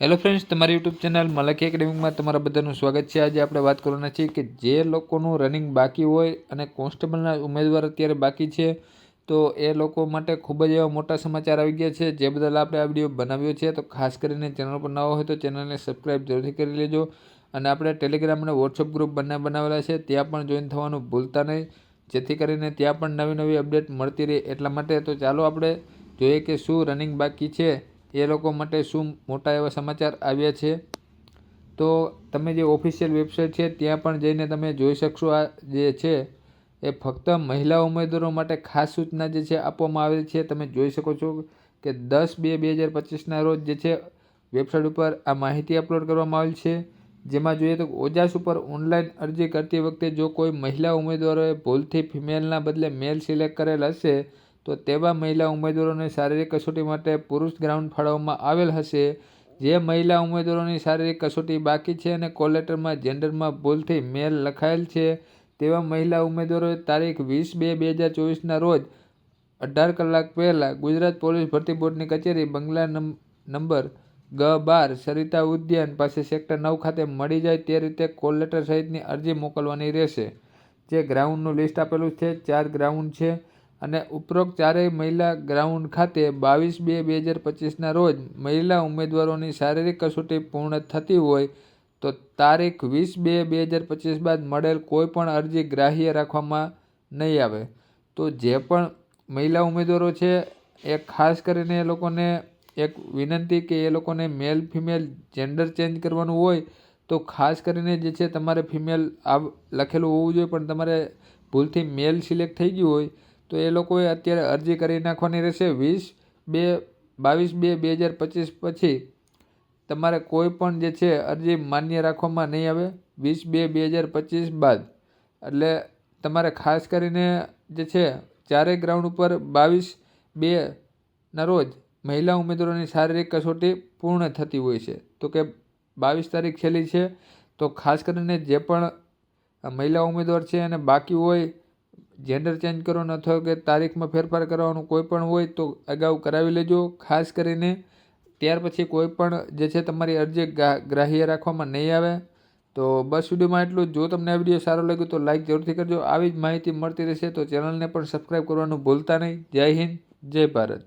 Hello friends, તમારી YouTube channel મલકી એકેડેમીમાં તમારા બધાનું સ્વાગત છે। આજે આપણે વાત કરવાના છીએ કે જે લોકોનું રનિંગ બાકી હોય અને કોન્સ્ટેબલના ઉમેદવાર અત્યારે બાકી છે તો એ લોકો માટે ખૂબ જ એવા મોટા સમાચાર આવી ગયા છે, જે બદલ આપણે આ વિડીયો બનાવ્યો છે। તો ખાસ કરીને ચેનલ પર નવા હોય તો ચેનલને સબસ્ક્રાઈબ જરૂરથી કરી લેજો અને આપણે ટેલિગ્રામ અને વોટ્સઅપ ગ્રુપ બંને બનાવેલા છે, ત્યાં પણ જોઈન થવાનું ભૂલતા નહીં, જેથી કરીને ત્યાં પણ નવી નવી અપડેટ મળતી રહે એટલા માટે। તો ચાલો આપણે જોઈએ કે શું રનિંગ બાકી છે એ લોકો માટે શું મોટા એવા સમાચાર આવ્યા છે। તો તમે જે ઓફિશિયલ વેબસાઇટ છે ત્યાં પણ જઈને તમે જોઈ શકશો। આ જે છે એ ફક્ત મહિલા ઉમેદવારો માટે ખાસ સૂચના જે છે આપવામાં આવેલી છે। તમે જોઈ શકો છો કે 10/2/2025ના રોજ જે છે વેબસાઇટ ઉપર આ માહિતી અપલોડ કરવામાં આવેલ છે, જેમાં જોઈએ તો ઓજાસ ઉપર ઓનલાઈન અરજી કરતી વખતે જો કોઈ મહિલા ઉમેદવારોએ ભૂલથી ફિમેલના બદલે મેલ સિલેક્ટ કરેલ હશે તો તેવા મહિલા ઉમેદવારોને શારીરિક કસોટી માટે પુરુષ ગ્રાઉન્ડ ફાળવવામાં આવેલ હશે। જે મહિલા ઉમેદવારોની શારીરિક કસોટી બાકી છે અને કોલ લેટરમાં જેન્ડરમાં ભૂલથી મેલ લખાયેલ છે તેવા મહિલા ઉમેદવારોએ તારીખ 20/2/2024ના રોજ 18 કલાક પહેલાં ગુજરાત પોલીસ ભરતી બોર્ડની કચેરી બંગલા નંબર G12 સરિતા ઉદ્યાન પાસે સેક્ટર 9 ખાતે મળી જાય તે રીતે કોલ લેટર સહિતની અરજી મોકલવાની રહેશે। જે ગ્રાઉન્ડનું લિસ્ટ આપેલું છે, 4 ગ્રાઉન્ડ છે અને ઉપરોક્ત ચારેય મહિલા ગ્રાઉન્ડ ખાતે 22/2/2025ના રોજ મહિલા ઉમેદવારોની શારીરિક કસોટી પૂર્ણ થતી હોય તો તારીખ 20/2/2025 બાદ મળેલ કોઈપણ અરજી ગ્રાહ્ય રાખવામાં નહીં આવે। તો જે પણ મહિલા ઉમેદવારો છે એ ખાસ કરીને એ લોકોને એક વિનંતી કે એ લોકોને મેલ ફિમેલ જેન્ડર ચેન્જ કરવાનું હોય તો ખાસ કરીને જે છે તમારે ફિમેલ લખેલું હોવું જોઈએ, પણ તમારે ભૂલથી મેલ સિલેક્ટ થઈ ગયું હોય તો એ લોકોએ અત્યારે અરજી કરી નાખવાની રહેશે। 22/2/2025 પછી તમારે કોઈ પણ જે છે અરજી માન્ય રાખવામાં નહીં આવે 20/2/2025 બાદ। એટલે તમારે ખાસ કરીને જે છે ચારેય ગ્રાઉન્ડ ઉપર 22/2ના રોજ મહિલા ઉમેદવારોની શારીરિક કસોટી પૂર્ણ થતી હોય છે, તો કે 22 તારીખ છેલ્લી છે। તો ખાસ કરીને જે પણ મહિલા ઉમેદવાર છે અને બાકી હોય જેન્ડર ચેન્જ કરવાનું અથવા કે તારીખમાં ફેરફાર કરવાનું કોઈ પણ હોય તો અગાઉ કરાવી લેજો ખાસ કરીને। ત્યાર પછી કોઈ પણ જે છે તમારી અરજી ગ્રાહ્ય રાખવામાં નહીં આવે। તો બસ વિડીયોમાં એટલું જ। જો તમને આ વિડીયો સારો લાગ્યો તો લાઇક જરૂરથી કરજો। આવી જ માહિતી મળતી રહેશે તો ચેનલને પણ સબસ્ક્રાઈબ કરવાનું ભૂલતા નહીં। જય હિન્દ, જય ભારત।